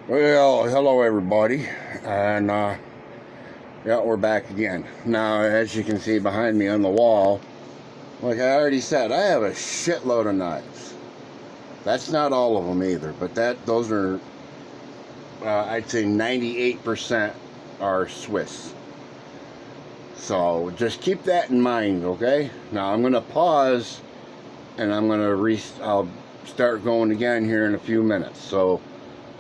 Well, hello everybody, and yeah, we're back again. Now, as you can see behind me on the wall, like I already said, I have a shitload of knives. That's not all of them either, but those are, I'd say 98% are Swiss. So just keep that in mind, okay? Now I'm gonna pause, and I'll start going again here in a few minutes. So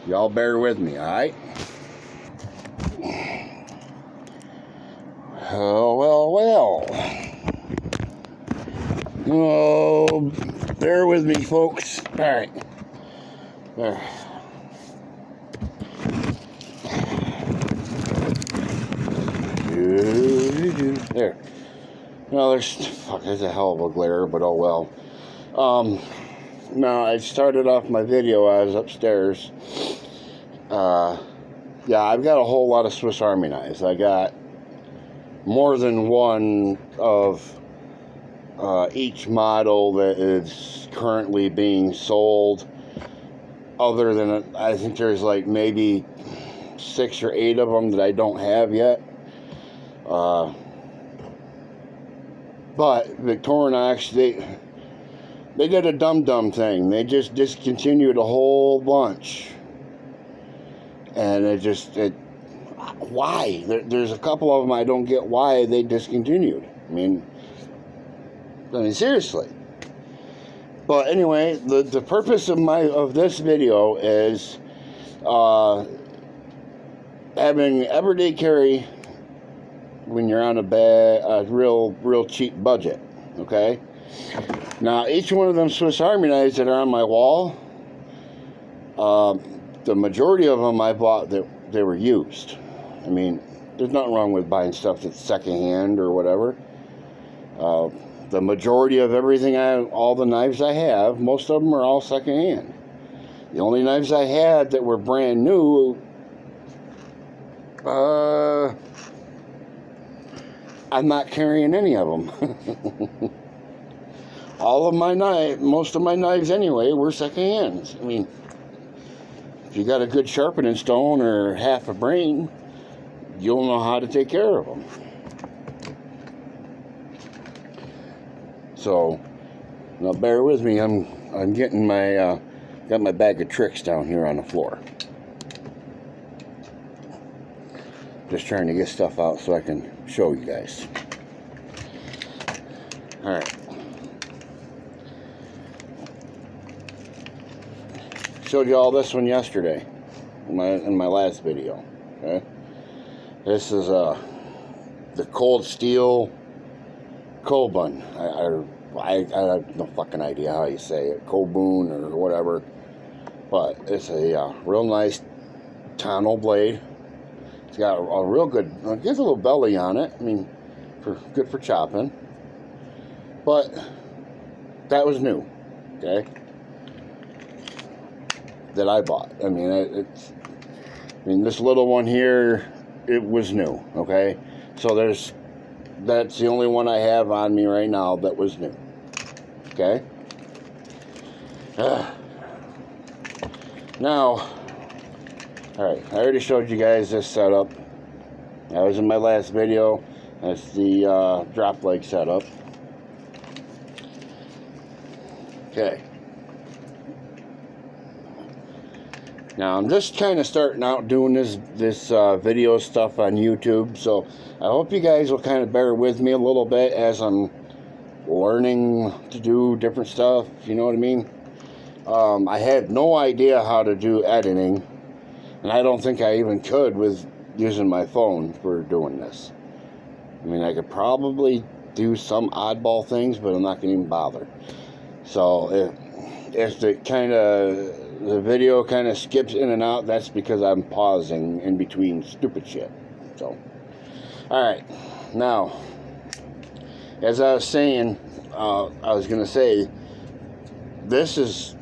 y'all bear with me, all right? Oh, well. Oh, bear with me, folks. All right. There. There. Well, there's a hell of a glare, but oh well. Now, I started off my video, I was upstairs. Yeah, I've got a whole lot of Swiss Army knives. I got more than one of each model that is currently being sold. Other than, I think there's like maybe 6 or 8 of them that I don't have yet. But Victorinox, they did a dumb thing. They just discontinued a whole bunch. And why? There's a couple of them I don't get why they discontinued. I mean, seriously. But anyway, the purpose of this video is having everyday carry when you're on a real cheap budget. Okay. Now, each one of them Swiss Army knives that are on my wall, the majority of them I bought that they were used. I mean, there's nothing wrong with buying stuff that's secondhand or whatever. The majority of everything, all the knives I have, most of them are all secondhand. The only knives I had that were brand new, I'm not carrying any of them. Most of my knives anyway, were secondhand. I mean, if you got a good sharpening stone or half a brain, you'll know how to take care of them. So, now bear with me. I'm getting got my bag of tricks down here on the floor. Just trying to get stuff out so I can show you guys. All right. Showed you all this one yesterday in my last video. Okay. This is the Cold Steel Kobun. I have no fucking idea how you say it, Kobun or whatever, but it's a real nice tonneau blade. It's got a real good, it gives a little belly on it. I mean, good for chopping. But that was new, okay? That I bought. I mean, this little one here, it was new, okay? So that's the only one I have on me right now that was new. Okay? Now, alright, I already showed you guys this setup. That was in my last video. That's the drop leg setup. Okay. Now, I'm just kind of starting out doing this video stuff on YouTube, so I hope you guys will kind of bear with me a little bit as I'm learning to do different stuff, you know what I mean? I had no idea how to do editing, and I don't think I even could with using my phone for doing this. I mean, I could probably do some oddball things, but I'm not going to even bother. So, if the video kind of skips in and out, that's because I'm pausing in between stupid shit. So, alright, now, as I was saying, I was going to say, this is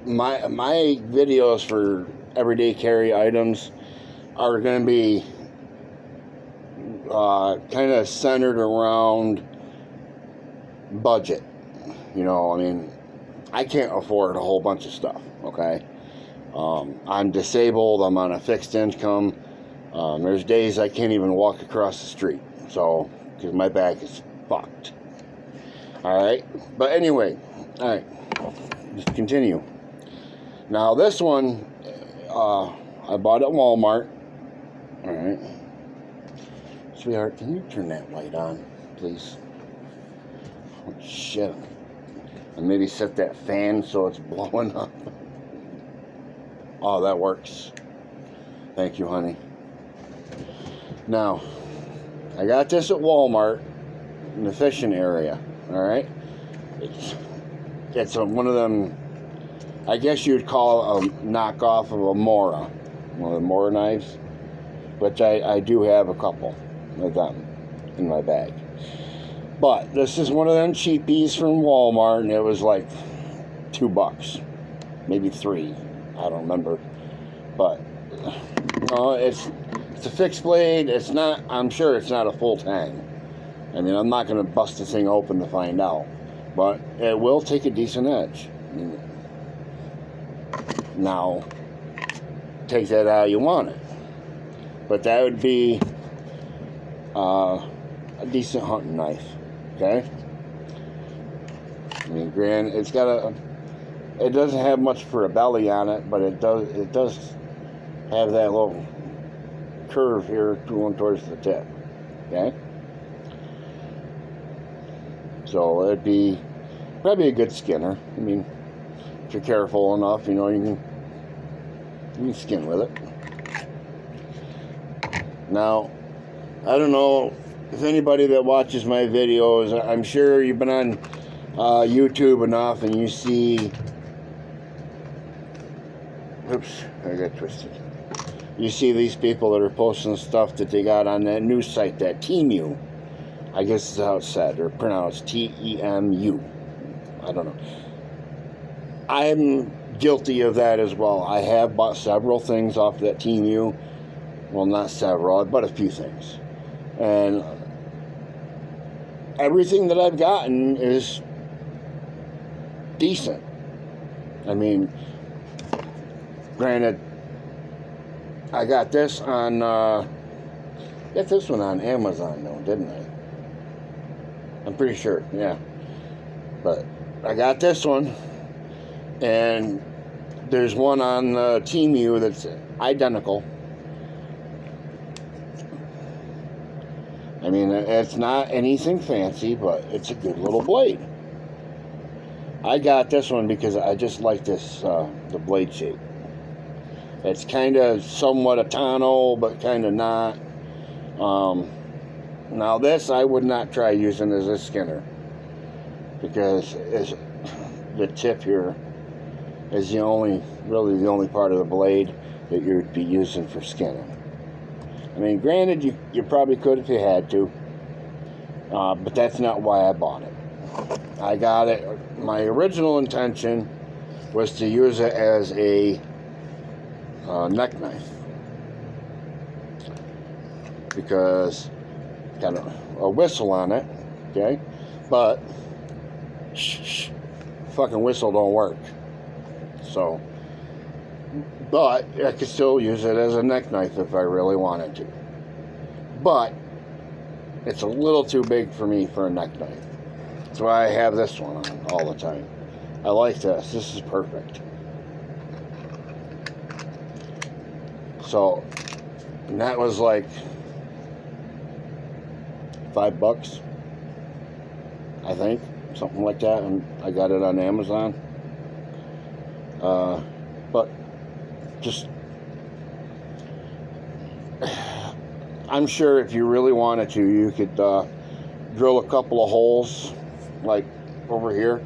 my videos for everyday carry items are going to be kind of centered around budget. You know, I mean, I can't afford a whole bunch of stuff, okay? I'm disabled. I'm on a fixed income. There's days I can't even walk across the street. So, because my back is fucked. Alright? But anyway, alright. Just continue. Now, this one, I bought at Walmart. Alright. Sweetheart, can you turn that light on, please? Oh, shit. And maybe set that fan so it's blowing up. Oh, that works. Thank you, honey. Now, I got this at Walmart in the fishing area. Alright? It's one of them, I guess you'd call a knockoff of a Mora. One of the Mora knives. Which I do have a couple of them in my bag. But this is one of them cheapies from Walmart, and it was like $2, maybe $3. I don't remember. But no, it's a fixed blade. It's not. I'm sure it's not a full tang. I mean, I'm not going to bust the thing open to find out, but it will take a decent edge. I mean, now, take that how you want it. But that would be a decent hunting knife, okay? I mean, granted, it's got it doesn't have much for a belly on it, but it does have that little curve here going towards the tip, okay? So it'd be probably a good skinner. I mean, if you're careful enough, you know, you can skin with it. Now, I don't know if anybody that watches my videos, I'm sure you've been on YouTube enough and you see, oops, I got twisted. You see these people that are posting stuff that they got on that news site, that Temu. I guess is how it's said, or pronounced T-E-M-U. I don't know. I'm guilty of that as well. I have bought several things off that Temu. Well, not several, I bought a few things. And everything that I've gotten is decent. I mean, granted, I got this on, got this one on Amazon though, didn't I? I'm pretty sure, yeah. But I got this one, and there's one on Temu that's identical. I mean, it's not anything fancy, but it's a good little blade. I got this one because I just like this, the blade shape. It's kind of somewhat a Tano, but kind of not. Now this I would not try using as a skinner, because the tip here is really the only part of the blade that you would be using for skinning. I mean, granted, you probably could if you had to, but that's not why I bought it. I got it, my original intention was to use it as a neck knife, because it's got a whistle on it, okay, but fucking whistle don't work. So, but I could still use it as a neck knife if I really wanted to. But it's a little too big for me for a neck knife. That's why I have this one on all the time. I like this. This is perfect. So, and that was like $5, I think, something like that, and I got it on Amazon. But just, I'm sure if you really wanted to, you could drill a couple of holes, like over here,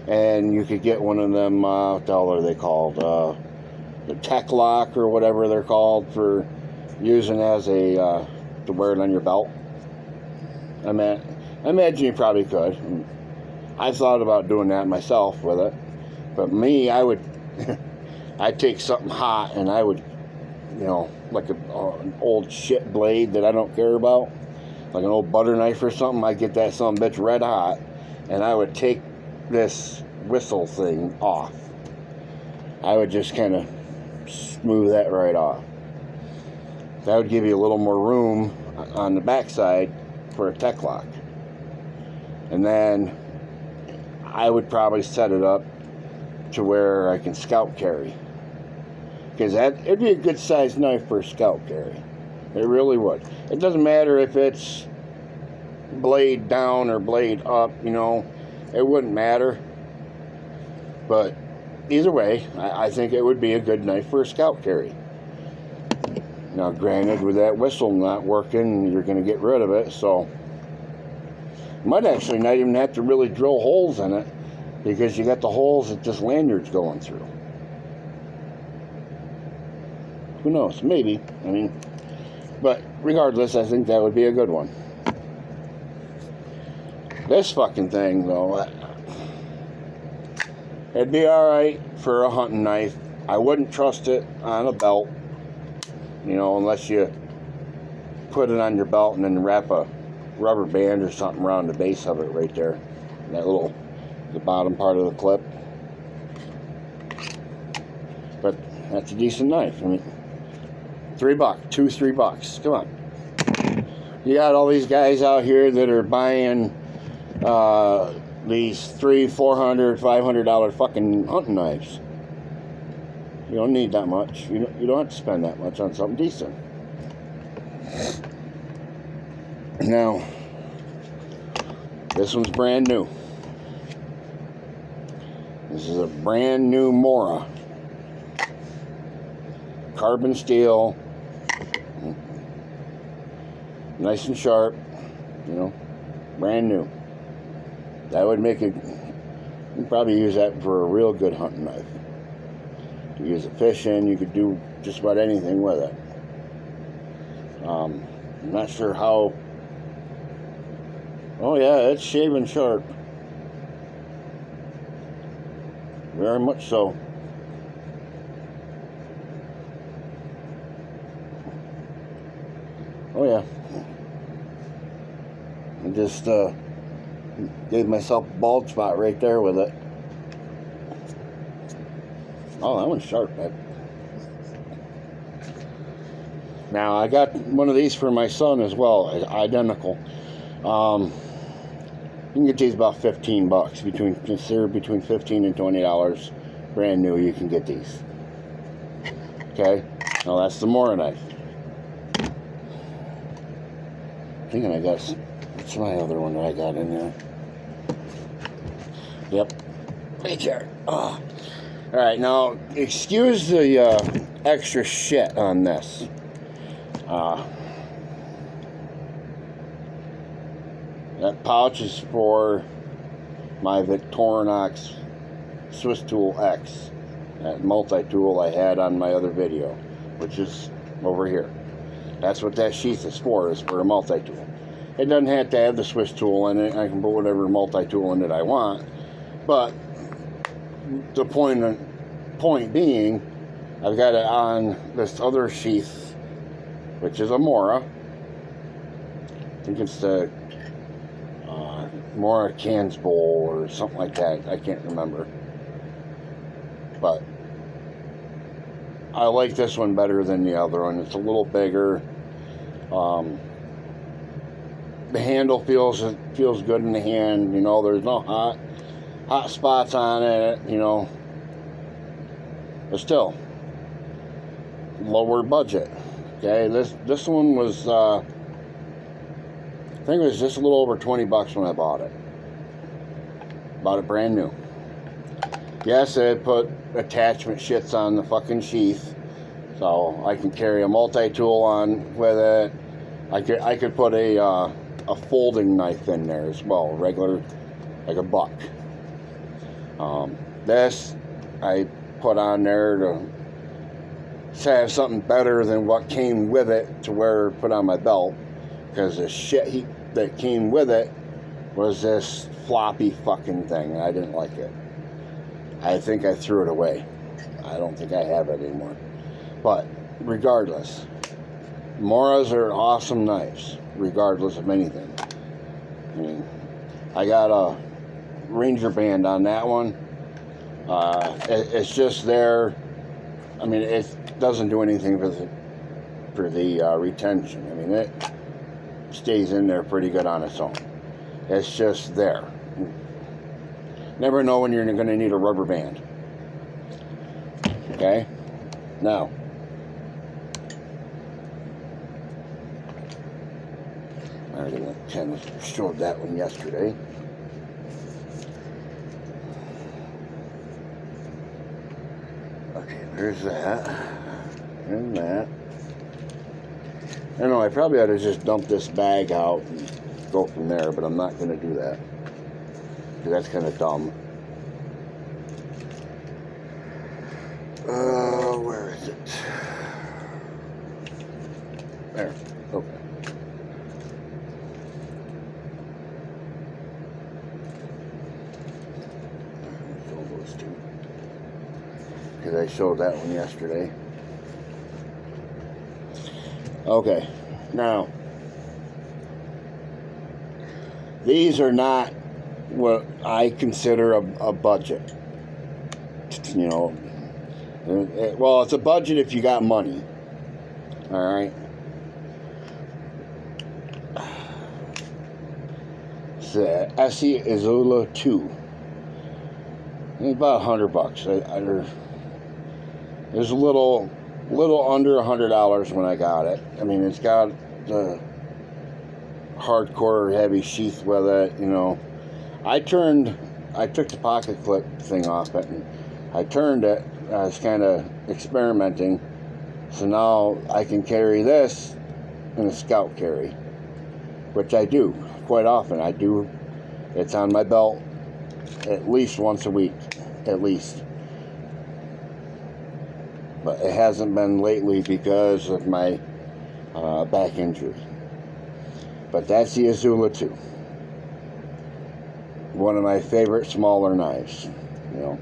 and you could get one of them, what the hell are they called, the Tech Lock or whatever they're called, for using as a, to wear it on your belt. I imagine you probably could. I thought about doing that myself with it, but me, I would, I'd take something hot and I would, you know, like an old shit blade that I don't care about, like an old butter knife or something. I'd get that son of a bitch red hot, and I would take this whistle thing off. I would just kind of smooth that right off. That would give you a little more room on the backside for a tech lock. And then I would probably set it up to where I can scout carry. Because it'd be a good sized knife for a scout carry. It really would. It doesn't matter if it's blade down or blade up, you know. It wouldn't matter. But either way, I think it would be a good knife for a scout carry. Now, granted, with that whistle not working, you're going to get rid of it, so you might actually not even have to really drill holes in it, because you got the holes that this lanyard's going through. Who knows? Maybe. I mean, but regardless, I think that would be a good one. This fucking thing, though, it'd be alright for a hunting knife. I wouldn't trust it on a belt, you know, unless you put it on your belt and then wrap a rubber band or something around the base of it right there. That little, the bottom part of the clip. But that's a decent knife. I mean, $3, $2-3. Come on. You got all these guys out here that are buying these $300, $400, $500 fucking hunting knives. You don't need that much. You don't have to spend that much on something decent. Now, this one's brand new. This is a brand new Mora. Carbon steel. Nice and sharp. You know, brand new. That would make it, you'd probably use that for a real good hunting knife. You could use it fishing, you could do just about anything with it. I'm not sure how. Oh yeah, it's shaving sharp. Very much so. Oh yeah. I just gave myself a bald spot right there with it. Oh, that one's sharp, man. Now, I got one of these for my son as well, identical. You can get these about $15, consider between $15 and $20. Brand new, you can get these. Okay, now that's the Mora knife. I'm thinking I got, what's my other one that I got in there? Yep, right here. Oh. Alright, now, excuse the extra shit on this. That pouch is for my Victorinox Swiss Tool X. That multi-tool I had on my other video, which is over here. That's what that sheath is for a multi-tool. It doesn't have to have the Swiss tool in it. I can put whatever multi-tool in it I want. But the point being, I've got it on this other sheath, which is a Mora. I think it's the Mora Cans Bowl or something like that. I can't remember. But I like this one better than the other one. It's a little bigger. The handle feels good in the hand. You know, there's no hot spots on it. You know, but still lower budget. Okay, this one was I think it was just a little over $20 when I bought it. Bought it brand new. Yes, I put attachment shits on the fucking sheath, so I can carry a multi-tool on with it. I could put a folding knife in there as well, regular, like a buck. This I put on there to have something better than what came with it to wear put on my belt, because the shit that came with it was this floppy fucking thing, and I didn't like it. I think I threw it away. I don't think I have it anymore. But regardless, Moras are awesome knives, regardless of anything. I mean, I got a Ranger band on that one. It's just there. I mean, it doesn't do anything for the retention. I mean, it stays in there pretty good on its own. It's just there. Never know when you're going to need a rubber band. Okay? Now, I already kind of showed that one yesterday. Okay, there's that. And that. I know I probably ought to just dump this bag out and go from there, but I'm not going to do that. Because that's kind of dumb. Where is it? There. Okay. Show those two. Because I showed that one yesterday. Okay. Now, these are not what I consider a budget. You know, well, it's a budget if you got money. All right. It's the Essie Izula 2. It's about $100. It was a little under $100 when I got it. I mean, it's got the hardcore heavy sheath with it. You know, I took the pocket clip thing off it and I turned it. I was kind of experimenting, so now I can carry this in a scout carry, which I do quite often. I do. It's on my belt at least once a week, at least. But it hasn't been lately because of my back injury. But that's the Izula 2. One of my favorite smaller knives, you know.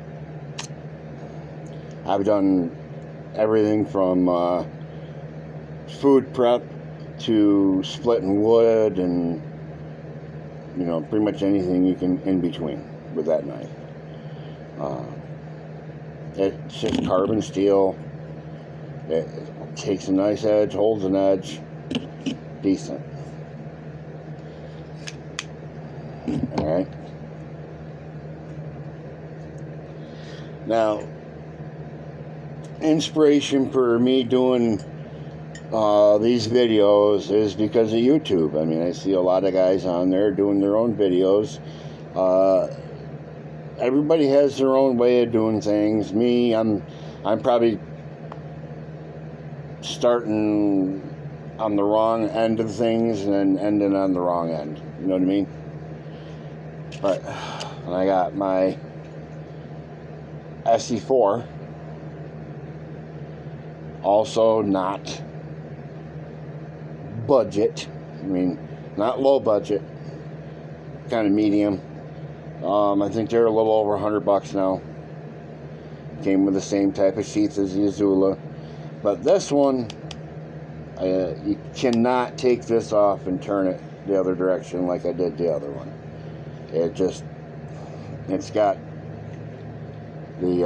I've done everything from food prep to splitting wood and, you know, pretty much anything you can in between with that knife. It's just carbon steel. It takes a nice edge, holds an edge, decent. Alright. Now, inspiration for me doing these videos is because of YouTube. I mean, I see a lot of guys on there doing their own videos. Everybody has their own way of doing things. Me, I'm probably starting on the wrong end of things and then ending on the wrong end. You know what I mean? But I got my SE4. Also not budget. I mean, not low budget. Kind of medium. I think they're a little over $100 now. Came with the same type of sheath as the Izula. But this one, you cannot take this off and turn it the other direction like I did the other one. It's got the,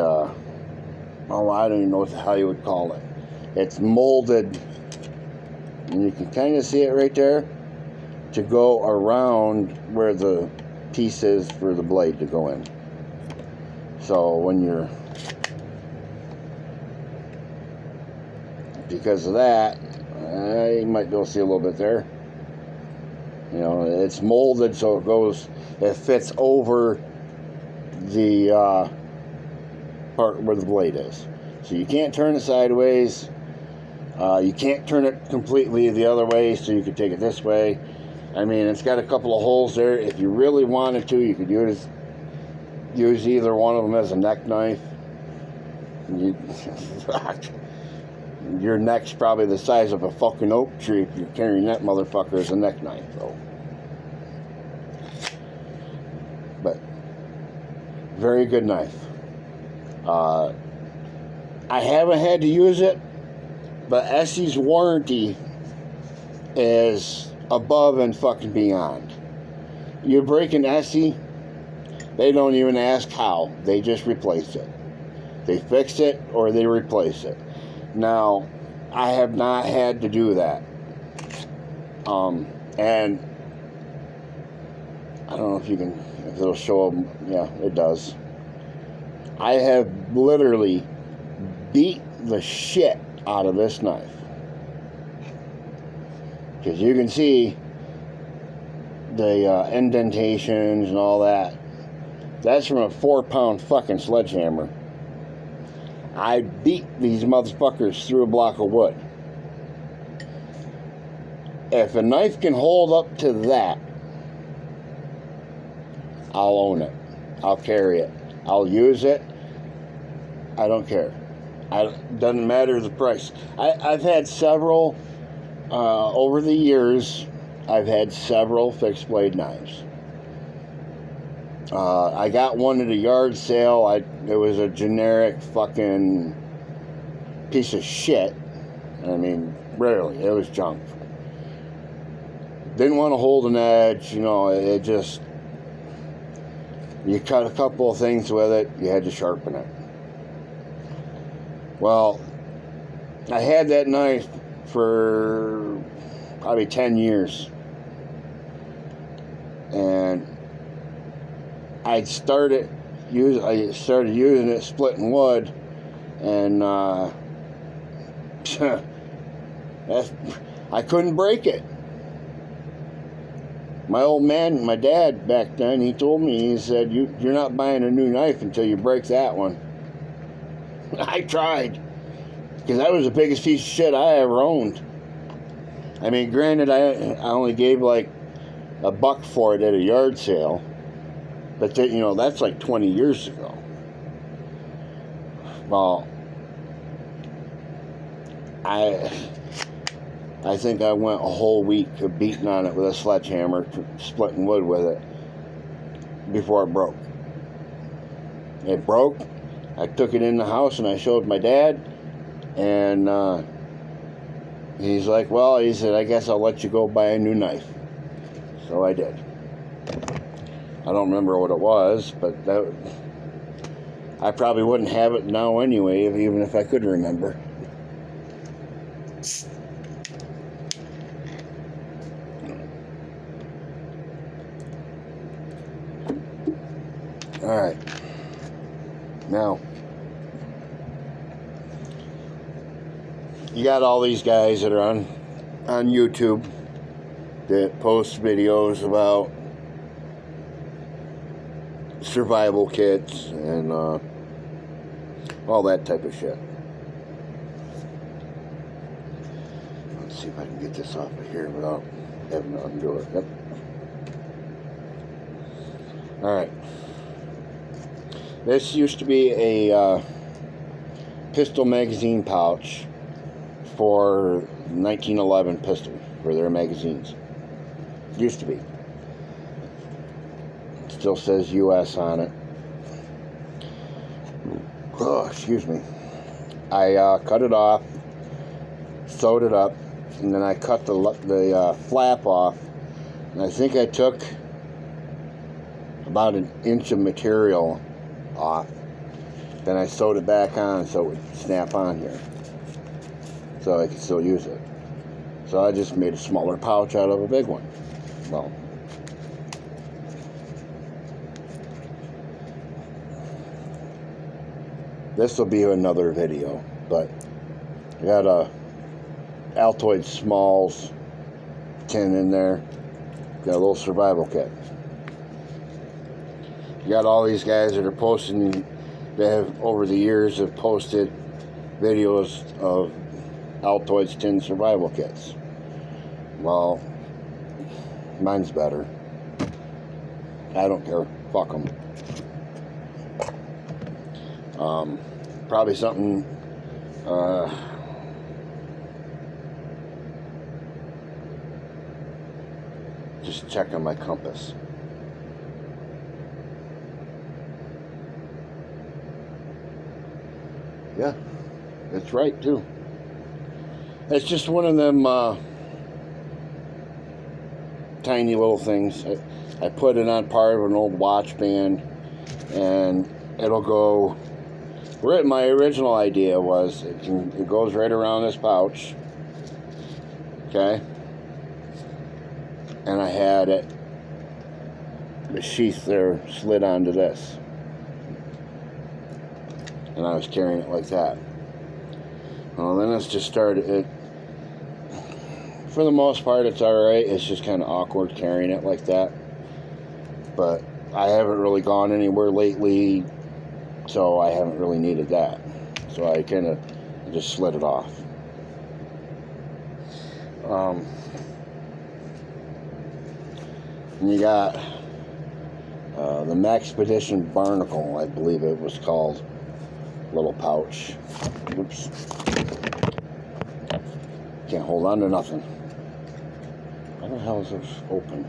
oh, I don't even know what the hell you would call it. It's molded, and you can kind of see it right there, to go around where the piece is for the blade to go in. So when you're, because of that, you might be able to see a little bit there. You know, it's molded so it fits over the part where the blade is. So you can't turn it sideways. You can't turn it completely the other way, so you could take it this way. I mean, it's got a couple of holes there. If you really wanted to, you could use either one of them as a neck knife. Your neck's probably the size of a fucking oak tree if you're carrying that motherfucker as a neck knife, though. But very good knife. I haven't had to use it, but Essie's warranty is above and fucking beyond. You break an Essie, They don't even ask how. They just replace it. They fix it or they replace it. Now, I have not had to do that. And I don't know if it'll show them. Yeah, it does. I have literally beat the shit out of this knife. Because you can see the indentations and all that. That's from a 4-pound fucking sledgehammer. I beat these motherfuckers through a block of wood. If a knife can hold up to that, I'll own it. I'll carry it. I'll use it. I don't care. Doesn't matter the price. I've had several, over the years, I've had several fixed blade knives. I got one at a yard sale. It was a generic fucking piece of shit. I mean, really, it was junk. Didn't want to hold an edge, it just, you cut a couple of things with it, you had to sharpen it. Well, I had that knife for probably 10 years. And I started using it splitting wood, and I couldn't break it. My old man, my dad back then, he told me, he said, you're not buying a new knife until you break that one. I tried, because that was the biggest piece of shit I ever owned. I mean, granted, I only gave like $1 for it at a yard sale, but that's like 20 years ago. Well, I think I went a whole week of beating on it with a sledgehammer, splitting wood with it, before it broke. It broke. I took it in the house and I showed my dad, and he's like, well, he said, I guess I'll let you go buy a new knife. So I did. I don't remember what it was, but I probably wouldn't have it now anyway, even if I could remember. Alright. Now, you got all these guys that are on YouTube that post videos about survival kits and all that type of shit. Let's see if I can get this off of here without having to undo it. Yep. Alright. This used to be a pistol magazine pouch for 1911 pistol, for their magazines. Used to be. Still says US on it. Oh, excuse me. I cut it off, sewed it up, and then I cut the flap off. And I think I took about 1 inch of material off. Then I sewed it back on so it would snap on here, so I could still use it. So I just made a smaller pouch out of a big one. Well, this will be another video, but I got a Altoid Smalls tin in there. Got a little survival kit. You got all these guys that are posting, that have over the years have posted videos of Altoid's tin survival kits. Well, mine's better. I don't care. Fuck them. Probably something just check on my compass. Yeah, that's right too. It's just one of them tiny little things. I put it on part of an old watch band, and it'll go. My original idea was it goes right around this pouch, okay, and I had it, the sheath there slid onto this, and I was carrying it like that. Well, then it's just started, for the most part it's alright. It's just kind of awkward carrying it like that, but I haven't really gone anywhere lately, so I haven't really needed that. So I kind of just slid it off. And you got the Maxpedition Barnacle, I believe it was called. Little pouch. Oops. Can't hold on to nothing. How the hell is this open?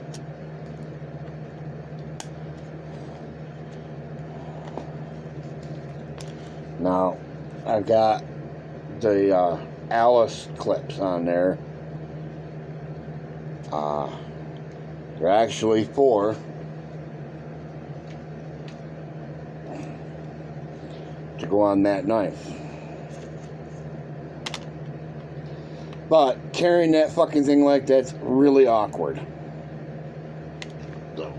Now, I've got the Alice clips on there. They're actually 4. To go on that knife. But carrying that fucking thing like that's really awkward. So,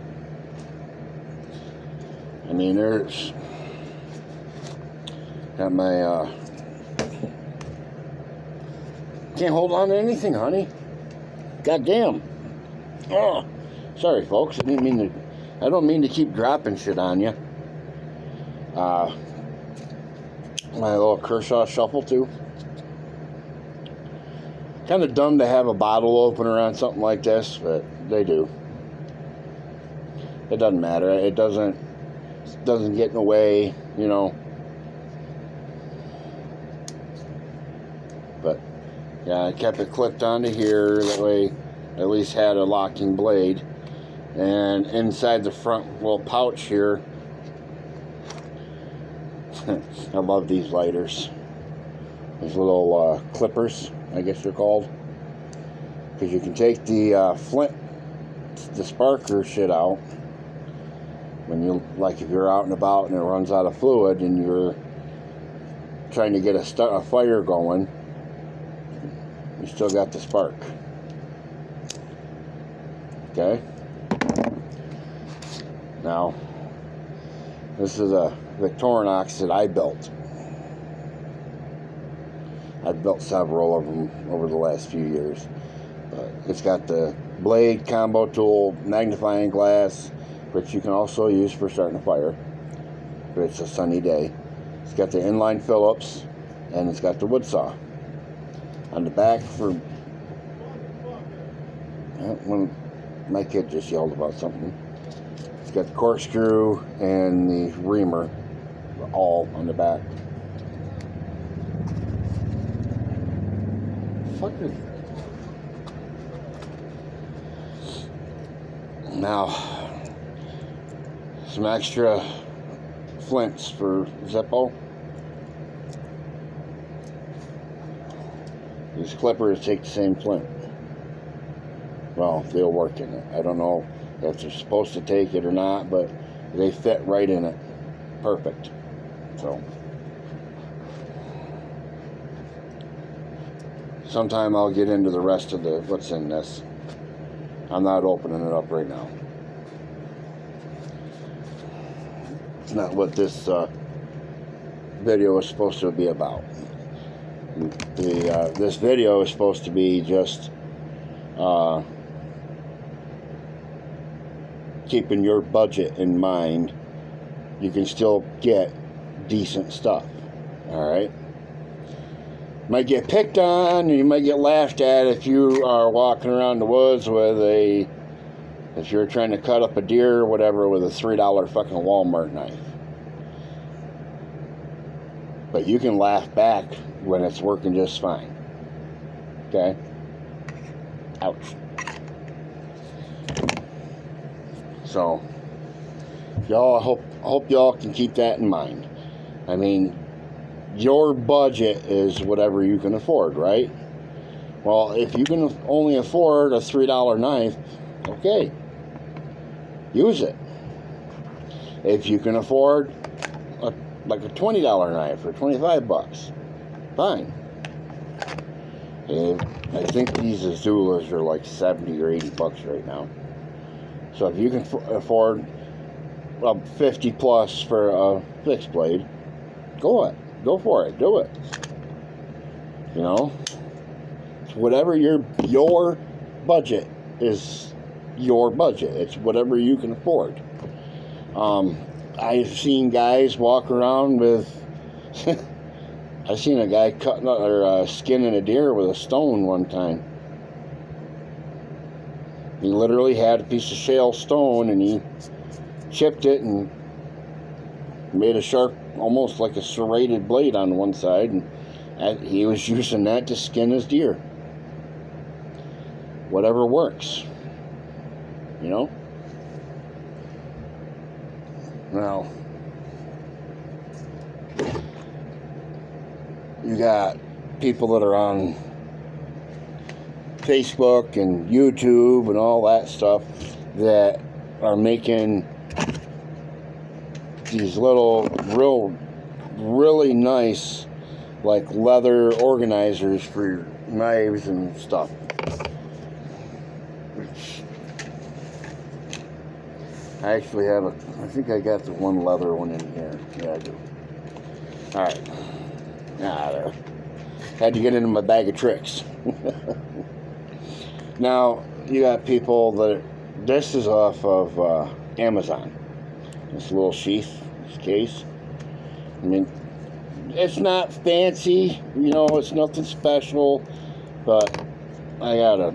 I mean, there's got my can't hold on to anything, honey. Goddamn. Oh, sorry, folks. I don't mean to keep dropping shit on you. My little Kershaw shuffle too. Kind of dumb to have a bottle opener on something like this, but they do. It doesn't matter. It doesn't get in the way, you know. But yeah, I kept it clipped onto here. That way, I at least had a locking blade. And inside the front little pouch here, I love these lighters. These little clippers, I guess they're called. Because you can take the flint, the sparker shit out. When you, like, if you're out and about and it runs out of fluid and you're trying to get a fire going, you still got the spark. Okay? Now, this is a Victorinox that I built. I've built several of them over the last few years. But it's got the blade, combo tool, magnifying glass, which you can also use for starting a fire if it's a sunny day. It's got the inline Phillips, and it's got the wood saw. On the back for... when my kid just yelled about something. It's got the corkscrew and the reamer all on the back. Fucking. Now, some extra flints for Zippo. These clippers take the same flint. Well, they'll work in it. I don't know if they're supposed to take it or not, but they fit right in it. Perfect. So, sometime I'll get into the rest of what's in this. I'm not opening it up right now. It's not what this video is supposed to be about. This video is supposed to be just keeping your budget in mind. You can still get decent stuff. Alright? Might get picked on, and you might get laughed at if you are walking around the woods with if you're trying to cut up a deer or whatever with a $3 fucking Walmart knife. But you can laugh back when it's working just fine. Okay? Ouch. So, y'all, I hope y'all can keep that in mind. I mean, your budget is whatever you can afford, right? Well, if you can only afford a $3 knife, okay, use it. If you can afford like a $20 knife or $25, fine. And I think these Azulas are like $70 or $80 right now. So if you can afford 50 plus for a fixed blade, go for it, do it. You know, whatever your budget is, your budget. It's whatever you can afford. I've seen guys walk around with. I seen a guy cutting or skinning a deer with a stone one time. He literally had a piece of shale stone and he chipped it and made a sharp, almost like a serrated blade on one side, and he was using that to skin his deer. Whatever works, you know. Now, you got people that are on Facebook and YouTube and all that stuff that are making these little really nice like leather organizers for knives and stuff. Which I actually have I think I got the one leather one in here. Yeah, I do. Alright. There. Had to get into my bag of tricks. Now, you got people that this is off of Amazon. This little sheath, this case. I mean, it's not fancy, you know, it's nothing special, but I got a